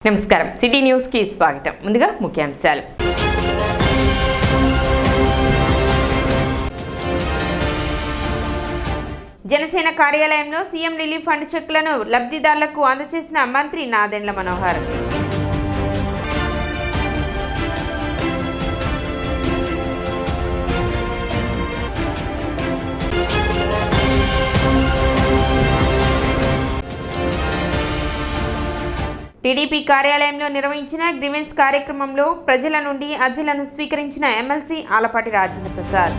నమస్కారం city news కి స్వాగతం. ముందుగా ముఖ్యాంశాలు. జనసేన కార్యాలయంలో సీఎం రిలీఫ్ ఫండ్ చెక్కులను లబ్ధిదారులకు అందజేసిన మంత్రి నాదెండ్ల మనోహర్. టీడీపీ కార్యాలయంలో నిర్వహించిన గ్రీవెన్స్ కార్యక్రమంలో ప్రజల నుండి అర్జీలను స్వీకరించిన ఎమ్మెల్సీ ఆలపాటి రాజేంద్ర ప్రసాద్.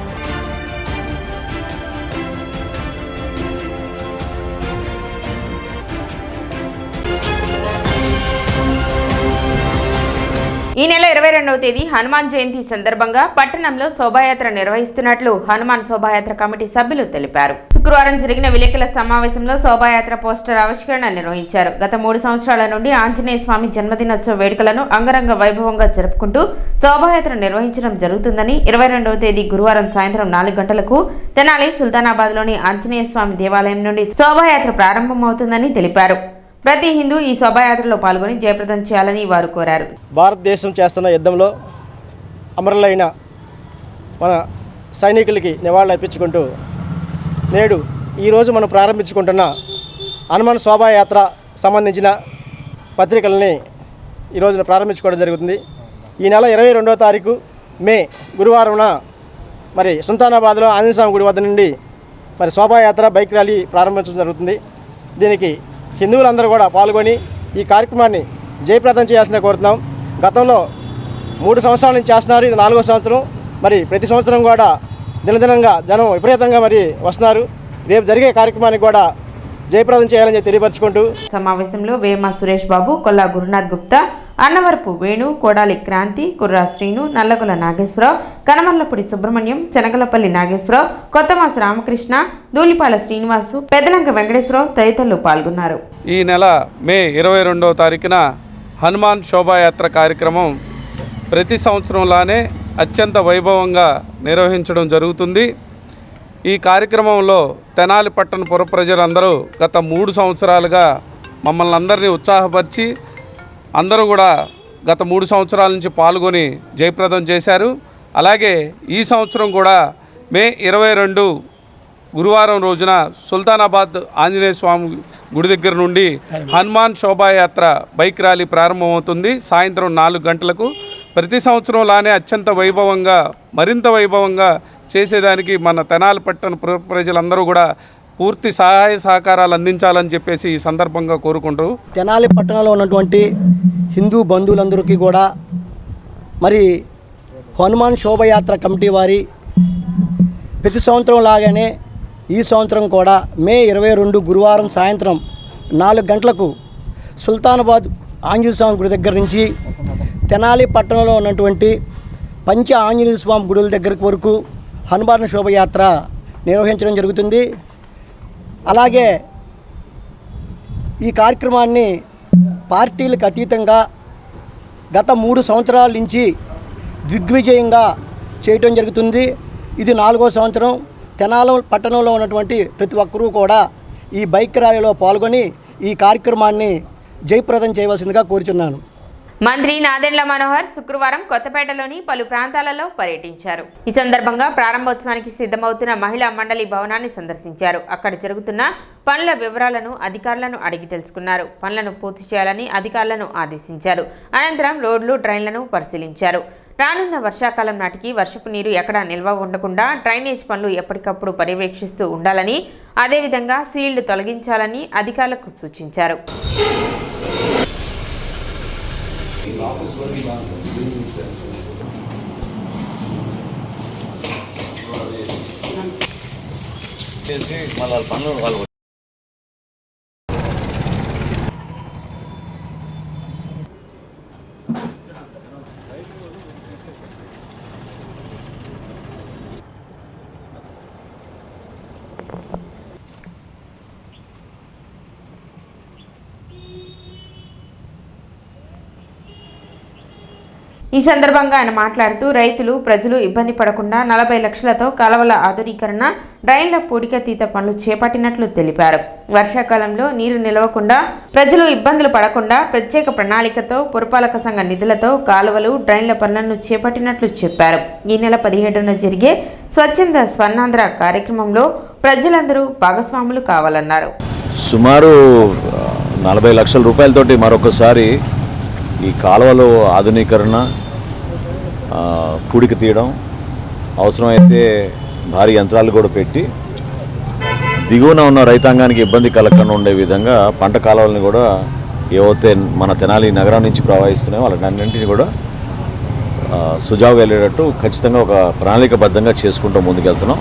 ఈ నెల 22వ తేదీ హనుమాన్ జయంతి సందర్భంగా పట్టణంలో శోభాయాత్ర నిర్వహిస్తున్నట్లు హనుమాన్ శోభాయాత్ర కమిటీ సభ్యులు తెలిపారు. శుక్రవారం జరిగిన విలేకరుల సమావేశంలో శోభాయాత్ర పోస్టర్ ఆవిష్కరణ నిర్వహించారు. గత 3 సంవత్సరాల నుండి ఆంజనేయ స్వామి జన్మదినోత్సవ వేడుకలను అంగరంగ వైభవంగా జరుపుకుంటూ శోభాయాత్ర నిర్వహించడం జరుగుతుందని 22వ తేదీ గురువారం సాయంత్రం 4 గంటలకు తెనాలి సుల్తానాబాద్లోని ఆంజనేయ స్వామి దేవాలయం నుండి శోభాయాత్ర ప్రారంభమవుతుందని తెలిపారు. ప్రతి హిందూ ఈ శోభాయాత్రలో పాల్గొని జయప్రదం చేయాలని వారు కోరారు. భారతదేశం చేస్తున్న యుద్ధంలో అమరులైన మన సైనికులకి నివాళులు అర్పించుకుంటూ నేడు ఈరోజు మనం ప్రారంభించుకుంటున్న హనుమాన్ శోభాయాత్ర సంబంధించిన పత్రికల్ని ఈరోజున ప్రారంభించుకోవడం జరుగుతుంది. ఈ నెల 22వ తారీఖు మే గురువారంన మరి సుల్తానాబాద్లో ఆంజనేయ స్వామి గుడి వద్ద నుండి మరి శోభాయాత్ర బైక్ ర్యాలీ ప్రారంభించడం జరుగుతుంది. దీనికి హిందువులందరూ కూడా పాల్గొని ఈ కార్యక్రమాన్ని జయప్రదం చేయాల్సిందే కోరుతున్నాం. గతంలో 3 సంవత్సరాల నుంచి చేస్తున్నారు, ఇది 4వ సంవత్సరం. మరి ప్రతి సంవత్సరం కూడా దినదినంగా జనం విపరీతంగా మరి వస్తున్నారు. రేపు జరిగే కార్యక్రమానికి కూడా జయప్రదం చేయాలని తెలియపరచుకుంటూ సమావేశంలో వేమ సురేష్ బాబు, కొల్లా గురునాథ్ గుప్తా, అన్నవరపు వేణు, కోడాలి క్రాంతి, కుర్రా శ్రీను, నల్లగొల నాగేశ్వరరావు, కనమర్లపూడి సుబ్రహ్మణ్యం, చెనగలపల్లి నాగేశ్వరరావు, కొత్తమాస రామకృష్ణ, ధూళిపాల శ్రీనివాసు, పెదలంక వెంకటేశ్వరరావు తదితరులు పాల్గొన్నారు. ఈ నెల మే 22వ తారీఖున హనుమాన్ శోభాయాత్ర కార్యక్రమం ప్రతి సంవత్సరంలానే అత్యంత వైభవంగా నిర్వహించడం జరుగుతుంది. ఈ కార్యక్రమంలో తెనాలి పట్టణ పుర ప్రజలందరూ గత 3 సంవత్సరాలుగా మమ్మల్ని అందరినీ ఉత్సాహపరిచి అందరూ కూడా గత 3 సంవత్సరాల నుంచి పాల్గొని జయప్రదం చేశారు. అలాగే ఈ సంవత్సరం కూడా మే 22 గురువారం రోజున సుల్తానాబాద్ ఆంజనేయ స్వామి గుడి దగ్గర నుండి హనుమాన్ శోభాయాత్ర బైక్ ర్యాలీ ప్రారంభమవుతుంది. సాయంత్రం 4 గంటలకు ప్రతి సంవత్సరంలానే అత్యంత వైభవంగా మరింత వైభవంగా చేసేదానికి మన తెనాలి పట్టణ ప్రజలందరూ కూడా పూర్తి సహాయ సహకారాలు అందించాలని చెప్పేసి ఈ సందర్భంగా కోరుకుంటూ తెనాలి పట్టణంలో ఉన్నటువంటి హిందూ బంధువులందరికీ కూడా మరి హనుమాన్ శోభయాత్ర కమిటీ వారి ప్రతి సంవత్సరం లాగానే ఈ సంవత్సరం కూడా మే 22 గురువారం సాయంత్రం 4 గంటలకు సుల్తానాబాద్ ఆంజనేయ స్వామి గుడి దగ్గర నుంచి తెనాలి పట్టణంలో ఉన్నటువంటి పంచ ఆంజనేయ స్వామి గుడుల దగ్గరకు వరకు హనుమాన్ శోభయాత్ర నిర్వహించడం జరుగుతుంది. అలాగే ఈ కార్యక్రమాన్ని పార్టీలకు అతీతంగా గత 3 సంవత్సరాల నుంచి దిగ్విజయంగా చేయటం జరుగుతుంది. ఇది 4వ సంవత్సరం. తెనాలి పట్టణంలో ఉన్నటువంటి ప్రతి ఒక్కరూ కూడా ఈ బైక్ ర్యాలీలో పాల్గొని ఈ కార్యక్రమాన్ని జయప్రదం చేయవలసిందిగా కోరుచున్నాను. మంత్రి నాదెండ్ల మనోహర్ శుక్రవారం కొత్తపేటలోని పలు ప్రాంతాలలో పర్యటించారు. ఈ సందర్భంగా ప్రారంభోత్సవానికి సిద్ధమవుతున్న మహిళా మండలి భవనాన్ని సందర్శించారు. అక్కడ జరుగుతున్న పనుల వివరాలను అధికారులను అడిగి తెలుసుకున్నారు. పనులను పూర్తి చేయాలని అధికారులను ఆదేశించారు. అనంతరం రోడ్లు, డ్రైన్లను పరిశీలించారు. రానున్న వర్షాకాలం నాటికి వర్షపు నీరు ఎక్కడా నిల్వ ఉండకుండా డ్రైనేజ్ పనులు ఎప్పటికప్పుడు పర్యవేక్షిస్తూ ఉండాలని, అదేవిధంగా సీళ్లు తొలగించాలని అధికారులకు సూచించారు. ఈ సందర్భంగా ఆయన మాట్లాడుతూ రైతులు ప్రజలు ఇబ్బంది పడకుండా 40 లక్షలతో కాలువల ఆధునీకరణ, డ్రైన్ల పూడికతీత పనులు చేపట్టినట్లు తెలిపారు. వర్షాకాలంలో నీరు నిలవకుండా ప్రజలు ఇబ్బందులు పడకుండా ప్రత్యేక ప్రణాళికతో పురపాలక సంఘ నిధులతో కాలువలు, డ్రైన్ల పనులను చేపట్టినట్లు చెప్పారు. ఈ నెల 17న జరిగే స్వచ్ఛంద స్వర్ణాంధ్ర కార్యక్రమంలో ప్రజలందరూ భాగస్వాములు కావాలన్నారు. సుమారు 40 లక్షల రూపాయలతోటి మరొకసారి ఈ కాలువలు ఆధునీకరణ, పూడిక తీయడం, అవసరమైతే భారీ యంత్రాలు కూడా పెట్టి దిగువన ఉన్న రైతాంగానికి ఇబ్బంది కలగకుండా ఉండే విధంగా పంట కాలువలను కూడా ఏవైతే మన తెనాలి నగరం నుంచి ప్రవహిస్తున్నాయో వాళ్ళన్నింటినీ కూడా సుజావుగా వెళ్ళేటట్టు ఖచ్చితంగా ఒక ప్రణాళికబద్ధంగా చేసుకుంటూ ముందుకెళ్తున్నాం.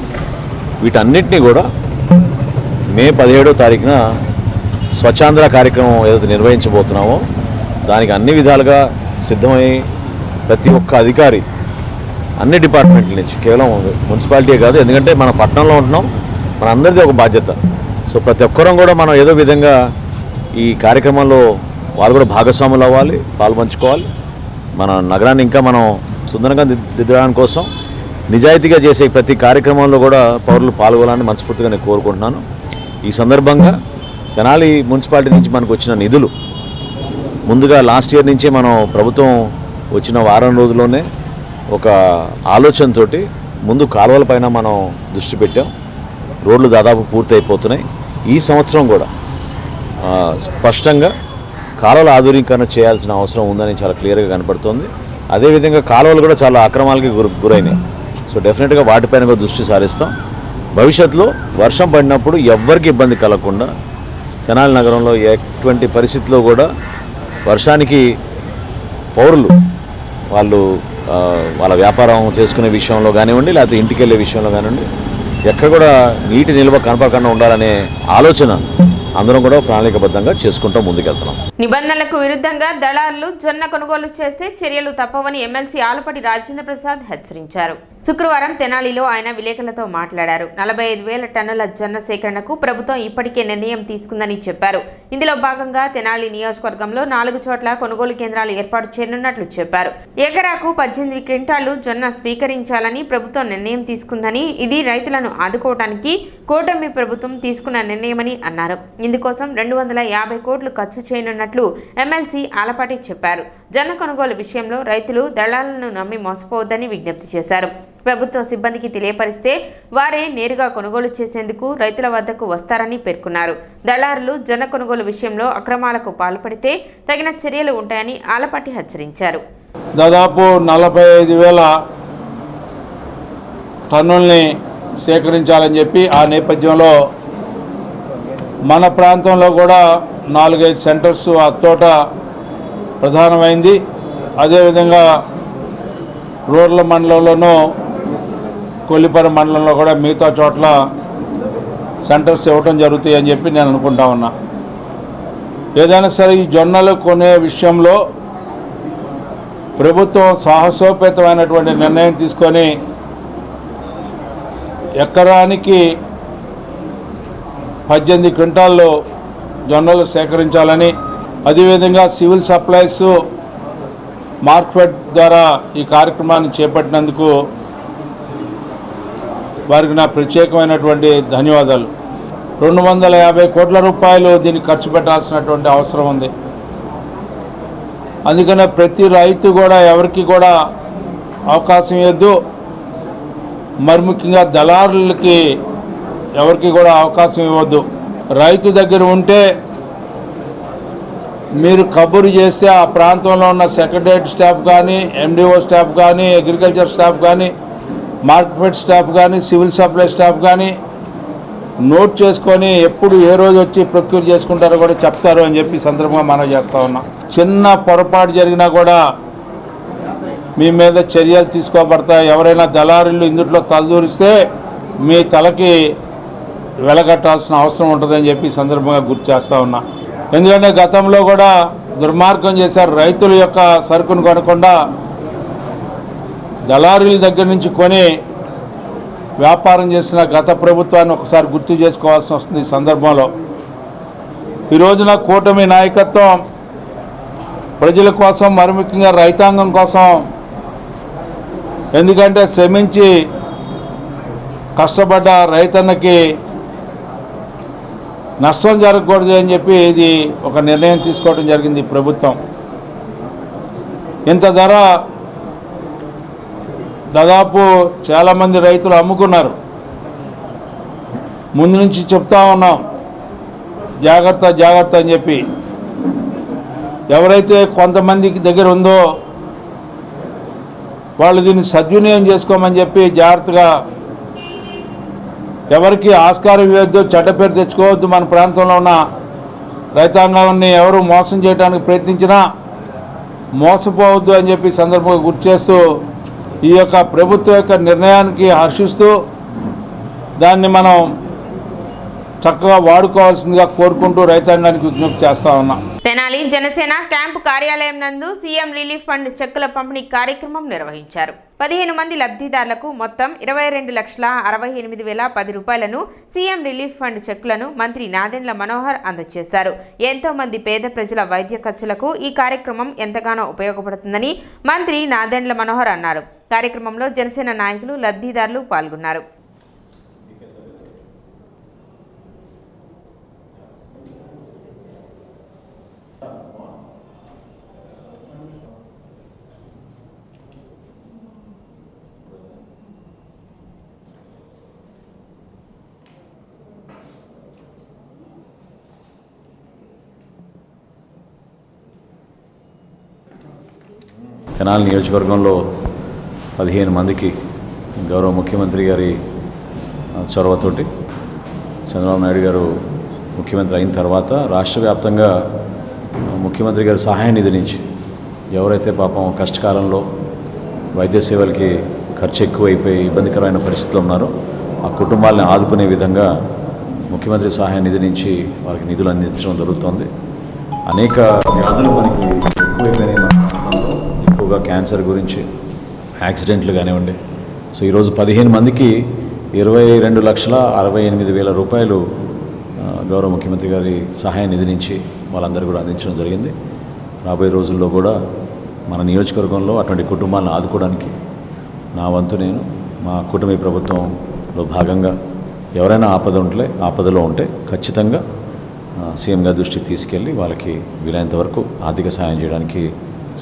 వీటన్నిటినీ కూడా మే 17వ తారీఖున స్వచ్ఛాంధ్ర కార్యక్రమం ఏదైతే నిర్వహించబోతున్నామో దానికి అన్ని విధాలుగా సిద్ధమై ప్రతి ఒక్క అధికారి అన్ని డిపార్ట్మెంట్ల నుంచి, కేవలం మున్సిపాలిటీ కాదు, ఎందుకంటే మన పట్టణంలో ఉంటున్నాం, మన అందరిది ఒక బాధ్యత. సో ప్రతి ఒక్కరం కూడా మనం ఏదో విధంగా ఈ కార్యక్రమంలో వాళ్ళు కూడా భాగస్వాములు అవ్వాలి, పాల్పంచుకోవాలి. మన నగరాన్ని ఇంకా మనం సుందరంగా దిద్దడానికి కోసం నిజాయితీగా చేసే ప్రతి కార్యక్రమంలో కూడా పౌరులు పాల్గొనాలని మనస్ఫూర్తిగా నేను కోరుకుంటున్నాను. ఈ సందర్భంగా తెనాలి మున్సిపాలిటీ నుంచి మనకు వచ్చిన నిధులు ముందుగా లాస్ట్ ఇయర్ నుంచే మనం ప్రభుత్వం వచ్చిన వారం రోజుల్లోనే ఒక ఆలోచనతో ముందు కాలువల పైన మనం దృష్టి పెట్టాం. రోడ్లు దాదాపు పూర్తి అయిపోతున్నాయి. ఈ సంవత్సరం కూడా స్పష్టంగా కాలువల ఆధునీకరణ చేయాల్సిన అవసరం ఉందని చాలా క్లియర్గా కనపడుతుంది. అదేవిధంగా కాలువలు కూడా చాలా అక్రమాలకి గురైనాయి. సో డెఫినెట్గా వాటిపైన కూడా దృష్టి సారిస్తాం. భవిష్యత్తులో వర్షం పడినప్పుడు ఎవ్వరికి ఇబ్బంది కలగకుండా తెనాలి నగరంలో ఎటువంటి పరిస్థితిలో కూడా వర్షానికి పౌరులు వాళ్ళ వ్యాపారం చేసుకునే విషయంలో కానివ్వండి, లేకపోతే ఇంటికి వెళ్ళే విషయంలో కానివ్వండి, ఎక్కడ కూడా నీటి నిల్వ కనపడకుండా ఉండాలనే ఆలోచన అందరం కూడా ప్రణాళికబద్ధంగా చేసుకుంటూ ముందుకెళ్తున్నాం. నిబంధనలకు విరుద్ధంగా దళారులు జొన్న కొనుగోలు చేస్తే చర్యలు తప్పవని ఎమ్మెల్సీ ఆలపాటి రాజేంద్ర ప్రసాద్ హెచ్చరించారు. శుక్రవారం తెనాలిలో ఆయన విలేకరులతో మాట్లాడారు. 45,000 టన్నుల జొన్న సేకరణకు ప్రభుత్వం ఇప్పటికే నిర్ణయం తీసుకుందని చెప్పారు. ఇందులో భాగంగా తెనాలి నియోజకవర్గంలో 4 చోట్ల కొనుగోలు కేంద్రాలు ఏర్పాటు చేయనున్నట్లు చెప్పారు. ఎకరాకు 18 క్వింటాలు జొన్న స్వీకరించాలని ప్రభుత్వం నిర్ణయం తీసుకుందని, ఇది రైతులను ఆదుకోవడానికి కూటమి ప్రభుత్వం తీసుకున్న నిర్ణయమని అన్నారు. ఇందుకోసం 250 కోట్లు ఖర్చు చేయనున్నట్లు ఎమ్మెల్సీ ఆలపాటి చెప్పారు. జొన్న కొనుగోలు విషయంలో రైతులు దళాలను నమ్మి మోసపోవద్దని విజ్ఞప్తి చేశారు. ప్రభుత్వ సిబ్బందికి తెలియపరిస్తే వారే నేరుగా కొనుగోలు చేసేందుకు రైతుల వద్దకు వస్తారని పేర్కొన్నారు. దళారులు జొన్న కొనుగోలు విషయంలో అక్రమాలకు పాల్పడితే తగిన చర్యలు ఉంటాయని ఆలపాటి హెచ్చరించారు. దాదాపు 45,000 టన్నుల్ని సేకరించాలని చెప్పి ఆ నేపథ్యంలో మన ప్రాంతంలో కూడా 4-5 సెంటర్స్ అత్తోట ప్రధానమైంది. అదేవిధంగా రోడ్ల మండలంలోనూ కొల్లిపర మండలంలో కూడా మిగతా చోట్ల సెంటర్స్ ఇవ్వటం జరుగుతాయి అని చెప్పి నేను అనుకుంటా ఉన్నా. ఏదైనా సరే ఈ జొన్నలు కొనే విషయంలో ప్రభుత్వం సాహసోపేతమైనటువంటి నిర్ణయం తీసుకొని ఎకరానికి 18 క్వింటాల్లో జొన్నలు సేకరించాలని, అదేవిధంగా సివిల్ సప్లైస్ మార్కెట్ ద్వారా ఈ కార్యక్రమాన్ని చేపట్టినందుకు వారికి నా ప్రత్యేకమైనటువంటి ధన్యవాదాలు. 250 కోట్ల రూపాయలు దీనికి ఖర్చు పెట్టాల్సినటువంటి అవసరం ఉంది. అందుకనే ప్రతి రైతు కూడా ఎవరికి కూడా అవకాశం ఇవ్వద్దు. మరి ముఖ్యంగా దళారులకి ఎవరికి కూడా అవకాశం ఇవ్వద్దు. రైతు దగ్గర ఉంటే మీరు కబురు చేస్తే ఆ ప్రాంతంలో ఉన్న సెక్రటరియట్ స్టాఫ్ కానీ, ఎండిఓ స్టాఫ్ కానీ, అగ్రికల్చర్ స్టాఫ్ కానీ, మార్కెట్ స్టాఫ్ కానీ, సివిల్ సప్లై స్టాఫ్ కానీ నోట్ చేసుకొని ఎప్పుడు ఏ రోజు వచ్చి ప్రొక్యూర్ చేసుకుంటారో కూడా చెప్తారు అని చెప్పి సందర్భంగా మనం చేస్తూ ఉన్నాం. చిన్న పొరపాటు జరిగినా కూడా మీ మీద చర్యలు తీసుకోబడతాయి. ఎవరైనా దళారులు ఇందులో తలదూరిస్తే మీ తలకి వెలగట్టాల్సిన అవసరం ఉంటుందని చెప్పి సందర్భంగా గుర్తు చేస్తూ ఉన్నా. ఎందుకంటే గతంలో కూడా దుర్మార్గం చేశారు. రైతుల యొక్క సరుకును కొనకుండా దళారుల దగ్గర నుంచి కొని వ్యాపారం చేసిన గత ప్రభుత్వాన్ని ఒకసారి గుర్తు చేసుకోవాల్సి వస్తుంది. ఈ సందర్భంలో ఈ రోజున కూటమి నాయకత్వం ప్రజల కోసం, మరి ముఖ్యంగా రైతాంగం కోసం ఎందుకంటే శ్రమించి కష్టపడ్డ రైతన్నకి నష్టం జరగకూడదు అని చెప్పి ఇది ఒక నిర్ణయం తీసుకోవడం జరిగింది ప్రభుత్వం. ఇంత ధర దాదాపు చాలామంది రైతులు అమ్ముకున్నారు. ముందు నుంచి చెప్తా ఉన్నాం జాగ్రత్త జాగ్రత్త అని చెప్పి. ఎవరైతే కొంతమందికి దగ్గర ఉందో వాళ్ళు దీన్ని సద్వినియోగం చేసుకోమని చెప్పి జాగ్రత్తగా ఎవరికి ఆస్కారం ఇవ్వద్దు, చెడ్డ పేరు తెచ్చుకోవద్దు. మన ప్రాంతంలో ఉన్న రైతాంగాన్ని ఎవరు మోసం చేయడానికి ప్రయత్నించినా మోసపోవద్దు అని చెప్పి సందర్భంగా గుర్తు చేస్తూ ఈ యొక్క ప్రభుత్వం యొక్క నిర్ణయానికి హర్షిస్తూ దాన్ని మనం చక్కగా వాడుకోవాల్సిందిగా కోరుకుంటూ రైతాంగానికి విజ్ఞప్తి చేస్తా ఉన్నాం. తెనాలి జనసేన క్యాంపు కార్యాలయం నందు సీఎం రిలీఫ్ ఫండ్ చెక్కుల పంపిణీ కార్యక్రమం నిర్వహించారు. 15 మంది లబ్ధిదారులకు మొత్తం 22,68,010 రూపాయలను సీఎం రిలీఫ్ ఫండ్ చెక్కులను మంత్రి నాదెండ్ల మనోహర్ అందజేశారు. ఎంతో మంది పేద ప్రజల వైద్య ఖర్చులకు ఈ కార్యక్రమం ఎంతగానో ఉపయోగపడుతుందని మంత్రి నాదెండ్ల మనోహర్ అన్నారు. కార్యక్రమంలో జనసేన నాయకులు, లబ్ధిదారులు పాల్గొన్నారు. తెనాలి నియోజకవర్గంలో 15 మందికి గౌరవ ముఖ్యమంత్రి గారి చొరవతోటి చంద్రబాబు నాయుడు గారు ముఖ్యమంత్రి అయిన తర్వాత రాష్ట్ర వ్యాప్తంగా ముఖ్యమంత్రి గారి సహాయ నిధి నుంచి ఎవరైతే పాపం కష్టకాలంలో వైద్య సేవలకి ఖర్చు ఎక్కువైపోయి ఇబ్బందికరమైన పరిస్థితులు ఉన్నారో ఆ కుటుంబాలను ఆదుకునే విధంగా ముఖ్యమంత్రి సహాయ నిధి నుంచి వారికి నిధులు అందించడం జరుగుతోంది. అనేక వ్యాధులు మనకి ఎక్కువైపోయినాయి. ఎక్కువగా క్యాన్సర్ గురించి, యాక్సిడెంట్లు కానివ్వండి. సో ఈరోజు 15 మందికి 22,68,000 రూపాయలు గౌరవ ముఖ్యమంత్రి గారి సహాయ నిధి నుంచి వాళ్ళందరూ కూడా అందించడం జరిగింది. రాబోయే రోజుల్లో కూడా మన నియోజకవర్గంలో అటువంటి కుటుంబాలను ఆదుకోవడానికి నా వంతు నేను మా కూటమి ప్రభుత్వంలో భాగంగా ఎవరైనా ఆపదలో ఉంటే ఖచ్చితంగా సీఎం గారి దృష్టికి తీసుకెళ్ళి వాళ్ళకి వీలైనంత వరకు ఆర్థిక సహాయం చేయడానికి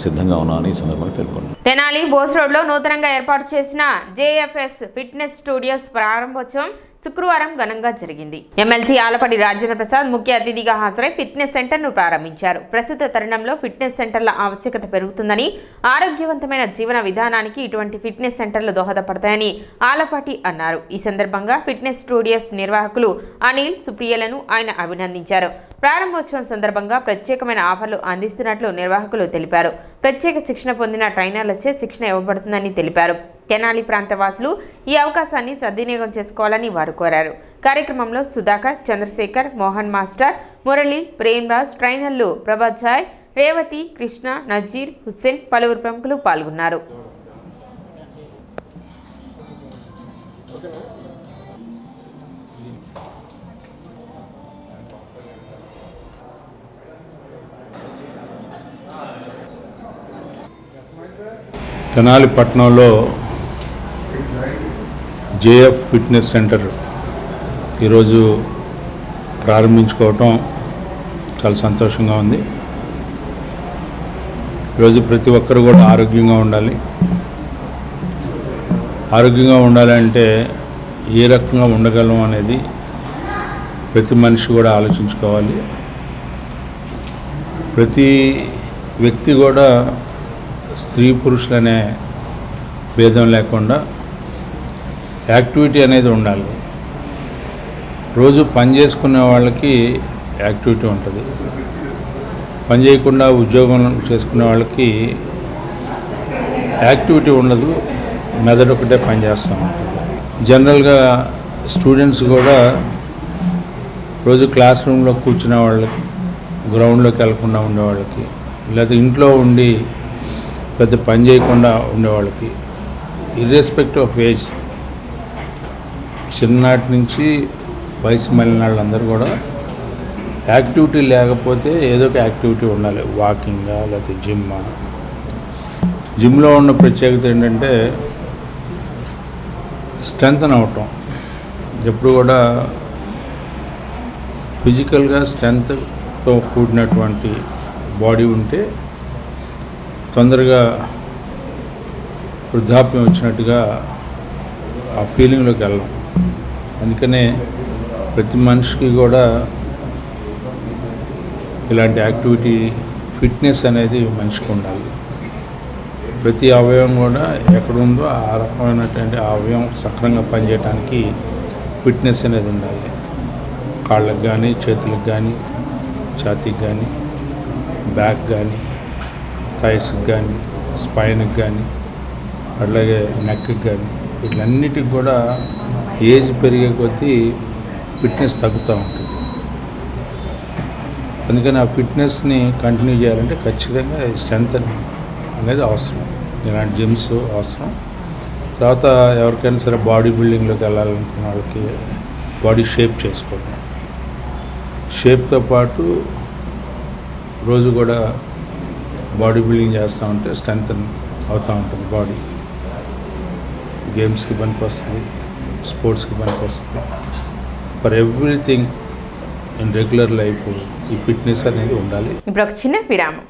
సిద్ధంగా ఉన్నామని ఈ సందర్భంగా తెలుపుకుంటున్నాను. తెనాలి బోస్ రోడ్లో నూతనంగా ఏర్పాటు చేసిన జేఎఫ్ఎస్ ఫిట్నెస్ స్టూడియోస్ ప్రారంభోత్సవం శుక్రవారం ఘనంగా జరిగింది. ఎమ్మెల్సీ ఆలపాటి రాజేంద్ర ప్రసాద్ ముఖ్య అతిథిగా హాజరై ఫిట్నెస్ సెంటర్ను ప్రారంభించారు. ప్రస్తుత తరుణంలో ఫిట్నెస్ సెంటర్ల ఆవశ్యకత పెరుగుతుందని, ఆరోగ్యవంతమైన జీవన విధానానికి ఇటువంటి ఫిట్నెస్ సెంటర్లు దోహదపడతాయని ఆలపాటి అన్నారు. ఈ సందర్భంగా ఫిట్నెస్ స్టూడియోస్ నిర్వాహకులు అనిల్, సుప్రియలను ఆయన అభినందించారు. ప్రారంభోత్సవం సందర్భంగా ప్రత్యేకమైన ఆఫర్లు అందిస్తున్నట్లు నిర్వాహకులు తెలిపారు. ప్రత్యేక శిక్షణ పొందిన ట్రైనర్లచే శిక్షణ ఇవ్వబడుతుందని తెలిపారు. తెనాలి ప్రాంతవాసులు ఈ అవకాశాన్ని సద్వినియోగం చేసుకోవాలని వారు కోరారు. కార్యక్రమంలో సుధాకర్, చంద్రశేఖర్, మోహన్ మాస్టర్, మురళి, ప్రేమ్రాజ్, ట్రైనర్లు ప్రభాజాయ్, రేవతి, కృష్ణ, నజీర్, హుస్సేన్, పలువురు ప్రముఖులు పాల్గొన్నారు. తెనాలి పట్టణంలో జేఎఫ్ ఫిట్నెస్ సెంటర్ ఈరోజు ప్రారంభించుకోవటం చాలా సంతోషంగా ఉంది. ఈరోజు ప్రతి ఒక్కరు కూడా ఆరోగ్యంగా ఉండాలి. ఆరోగ్యంగా ఉండాలంటే ఏ రకంగా ఉండగలం అనేది ప్రతి మనిషి కూడా ఆలోచించుకోవాలి. ప్రతి వ్యక్తి కూడా స్త్రీ పురుషులనే భేదం లేకుండా యాక్టివిటీ అనేది ఉండాలి. రోజు పని చేసుకునే వాళ్ళకి యాక్టివిటీ ఉంటుంది, పని చేయకుండా ఉద్యోగం చేసుకునే వాళ్ళకి యాక్టివిటీ ఉండదు, మెదడు ఒకటే పని చేస్తూ ఉంటుంది. జనరల్గా స్టూడెంట్స్ కూడా రోజు క్లాస్ రూమ్లో కూర్చునే వాళ్ళకి, గ్రౌండ్లోకి వెళ్లకుండా ఉండేవాళ్ళకి, లేదా ఇంట్లో ఉండి పెద్ద పని చేయకుండా ఉండేవాళ్ళకి, ఇర్రెస్పెక్టివ్ ఆఫ్ ఏజ్, చిన్ననాటి నుంచి వయసు మళ్ళిన వాళ్ళందరూ కూడా యాక్టివిటీ లేకపోతే ఏదో ఒక యాక్టివిటీ ఉండాలి. వాకింగా, లేకపోతే జిమ్మా. జిమ్లో ఉన్న ప్రత్యేకత ఏంటంటే స్ట్రెంగ్తన్ అవటం. ఎప్పుడు కూడా ఫిజికల్గా స్ట్రెంగ్త్తో కూడినటువంటి బాడీ ఉంటే తొందరగా వృద్ధాప్యం వచ్చినట్టుగా ఆ ఫీలింగ్లోకి వెళ్ళాం. అందుకనే ప్రతి మనిషికి కూడా ఇలాంటి యాక్టివిటీ, ఫిట్నెస్ అనేది మనిషికి ఉండాలి. ప్రతి అవయవం కూడా ఎక్కడుందో ఆ రకమైనటువంటి ఆ అవయవం సక్రమంగా పనిచేయడానికి ఫిట్నెస్ అనేది ఉండాలి. కాళ్ళకు కానీ, చేతులకు కానీ, ఛాతీకి కానీ, బ్యాక్ కానీ, థైస్కి కానీ, స్పైన్కి కానీ, అట్లాగే నెక్కి కానీ, వీటన్నిటికి కూడా ఏజ్ పెరిగే కొద్దీ ఫిట్నెస్ తగ్గుతూ ఉంటుంది. అందుకని ఆ ఫిట్నెస్ని కంటిన్యూ చేయాలంటే ఖచ్చితంగా స్ట్రెంత్ అనేది అవసరం. ఇలాంటి జిమ్స్ అవసరం. తర్వాత ఎవరికైనా సరే బాడీ బిల్డింగ్లోకి వెళ్ళాలనుకున్న వాళ్ళకి బాడీ షేప్ చేసుకోవడం, షేప్తో పాటు రోజు కూడా బాడీ బిల్డింగ్ చేస్తూ ఉంటే స్ట్రెంత్ అవుతూ ఉంటుంది బాడీ. గేమ్స్కి పనికి వస్తుంది, స్పోర్ట్స్కి పనికి వస్తుంది. For everything in regular life ఈ ఫిట్నెస్ అనేది ఉండాలి. ఇప్పుడు ఒక చిన్న విరామం.